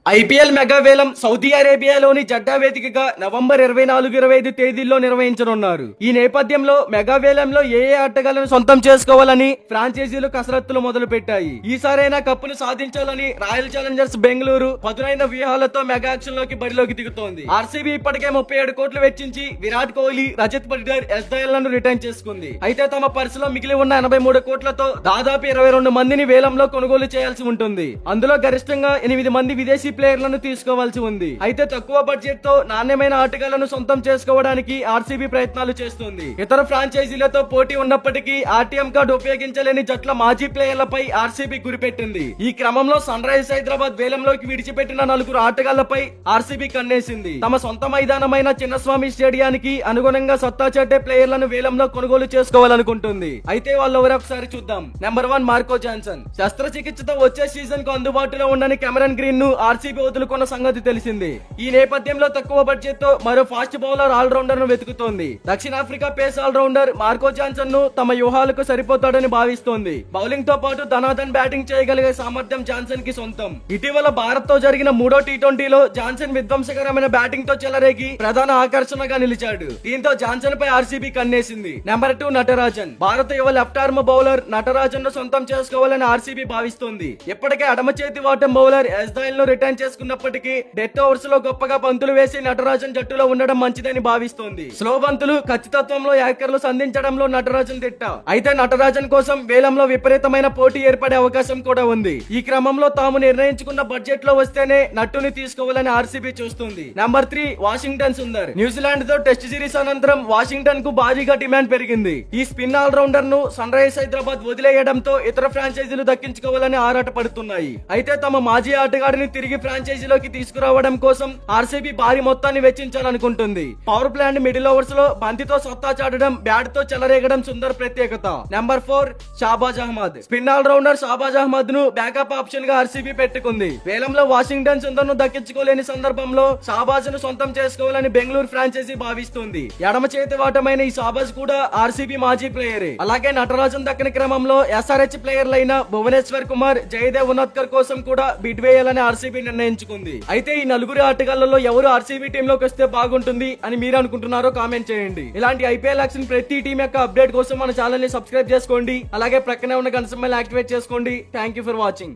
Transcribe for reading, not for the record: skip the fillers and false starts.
IPL mega వేలం Saudi అరేబియాలోని Jeddah వేదికగా November 24-25 తేదీల్లో నిర్వహించనున్నారు. ఈ నేపథ్యంలో మెగా వేలంలో ఏ ఆటగాళ్లను సొంతం చేసుకోవాలని ఫ్రాంచైజీలు కసరత్తులు మొదలు పెట్టాయి. ఈసారైనా కప్పును సాధించాలని రాయల్ ఛాలెంజర్స్ బెంగళూరు పదునైన వ్యూహాలతో మెగా యాక్షన్ లోకి బరిలోకి దిగుతోంది. ఆర్సీబీ ఇప్పటికే 37 కోట్లు వెచ్చించి విరాట్ కోహ్లీ, రజత్ పటిదార్, ఎస్దయల్ లను రిటైన్ చేసుకుంది. అయితే తమ పర్సులో మిగిలి ఉన్న 83 కోట్లతో దాదాపు 22 మందిని వేలంలో కొనుగోలు చేయాల్సి ఉంటుంది. అందులో గరిష్టంగా 8 మంది విదేశీ ప్లేయర్లను తీసుకోవాల్సి ఉంది. అయితే తక్కువ బడ్జెట్ తో నాణ్యమైన ఆటగాళ్లను సొంతం చేసుకోవడానికి ఆర్సీబీ ప్రయత్నాలు చేస్తుంది. ఇతర ఫ్రాంచైజీలతో పోటీ ఉన్నప్పటికీ ఆర్టీఎం కార్డు ఉపయోగించలేని జట్ల మాజీ ప్లేయర్లపై ఆర్సీబీ గురిపెట్టింది. ఈ క్రమంలో సన్ రైజర్స్ హైదరాబాద్ వేలంలోకి విడిచిపెట్టిన 4 ఆటగాళ్లపై ఆర్సీబీ కన్నేసింది. తమ సొంత మైదానమైన చిన్నస్వామి స్టేడియానికి అనుగుణంగా సత్తా చాటే ప్లేయర్లను వేలంలో కొనుగోలు చేసుకోవాలనుకుంటుంది. అయితే వాళ్ళెవరో ఒకసారి చూద్దాం. Number 1 Marco Jansen. శస్త్రచికిత్సతో వచ్చే సీజన్ కు అందుబాటులో ఉండని కెమెరన్ గ్రీన్ ను ఆర్సీబీ వదులుకున్న సంగతి తెలిసింది. ఈ నేపథ్యంలో తక్కువ బడ్జెట్ తో మరో ఫాస్ట్ బౌలర్ ఆల్రౌండర్ ను వెతుకుతోంది. దక్షిణాఫ్రికా పేస్ ఆల్రౌండర్ మార్కో జాన్సన్ ను తమ వ్యూహాలకు సరిపోతాడని భావిస్తోంది. బౌలింగ్ తో పాటు ధనాధన్ బ్యాటింగ్ చేయగలిగే సామర్థ్యం జాన్సన్ కి సొంతం. ఇటీవల భారత్ తో జరిగిన 3వ టీ20లో జాన్సన్ విధ్వంసకరమైన బ్యాటింగ్ తో చెలరేగి ప్రధాన ఆకర్షణగా నిలిచాడు. దీంతో జాన్సన్ పై ఆర్సీబీ కన్నేసింది. నెంబర్ 2 నటరాజన్. భారత యువ లెఫ్ట్ ఆర్మ్ బౌలర్ నటరాజన్ ను సొంతం చేసుకోవాలని ఆర్సీబీ భావిస్తోంది. ఇప్పటికే ఎడమ చేతి వాటం బౌలర్ ఎస్దయల్ ను రిటైన్ చేసుకున్నప్పటికీ డెత్ ఓవర్స్ లో గొప్పగా బంతులు వేసి నటరాజన్ జట్టులో ఉండడం మంచిదని భావిస్తోంది. స్లో బంతులు, ఖచ్చితత్వంలో యాకర్లు సంధించడంలో నటరాజన్ దిట్ట. అయితే నటరాజన్ కోసం వేలంలో విపరీతమైన పోటీ ఏర్పడే అవకాశం కూడా ఉంది. ఈ క్రమంలో తాము నిర్ణయించుకున్న బడ్జెట్ లో వస్తేనే నట్టుని తీసుకోవాలని ఆర్సీబీ చూస్తుంది. Number 3 Washington Sundar. న్యూజిలాండ్ తో టెస్ట్ సిరీస్ అనంతరం వాషింగ్టన్ కు భారీగా డిమాండ్ పెరిగింది. ఈ స్పిన్ ఆల్రౌండర్ ను సన్ రైజర్స్ హైదరాబాద్ వదిలేయడంతో ఇతర ఫ్రాంచైజీలు దక్కించుకోవాలని ఆరాట పడుతున్నాయి. అయితే తమ మాజీ ఆటగాడిని తిరిగి ఫ్రాంచైజీలోకి తీసుకురావడం కోసం ఆర్సీబీ భారీ మొత్తాన్ని వెచ్చించాలనుకుంటుంది. పవర్ ప్లాంట్ మిడిల్ ఓవర్స్ లో బంతితో సత్తా చాటడం, బ్యాట్ తో చెలరేగడం సుందర్ ప్రత్యేకత. Number 4 Shahbaz Ahmed. Spin allrounder Shahbaz Ahmed ను బ్యాకప్ ఆప్షన్ గా ఆర్సీబీ పెట్టుకుంది. వేలంలో వాషింగ్టన్ సుందర్ ను దక్కించుకోలేని సందర్భంలో షాబాజ్ ను సొంతం చేసుకోవాలని బెంగళూరు ఫ్రాంచైజీ భావిస్తుంది. ఎడమ చేతి వాటమైన ఈ షాబాజ్ కూడా ఆర్సీబీ మాజీ ప్లేయరే. అలాగే నటరాజన్ దక్కని క్రమంలో ఎస్ఆర్హెచ్ ప్లేయర్లైన భువనేశ్వర్ కుమార్, జయదేవ్ ఉనత్కర్ కోసం కూడా బిడ్ వేయాలని ఆర్సీబీ నిర్ణయించుకుంది. అయితే ఈ 4 ఆటగాళ్లలో ఎవరు ఆర్సీబీ టీమ్ లోకి వస్తే బాగుంటుంది అని మీరు అనుకుంటున్నారో కామెంట్ చేయండి. ఇలాంటి ఐపీఎల్ యాక్షన్ ప్రతి టీం యొక్క అప్డేట్ కోసం మన ఛానల్ ని సబ్స్క్రైబ్ చేసుకోండి. అలాగే ప్రక్కనే ఉన్న గంట సింబల్ యాక్టివేట్ చేసుకోండి. Thank you for watching.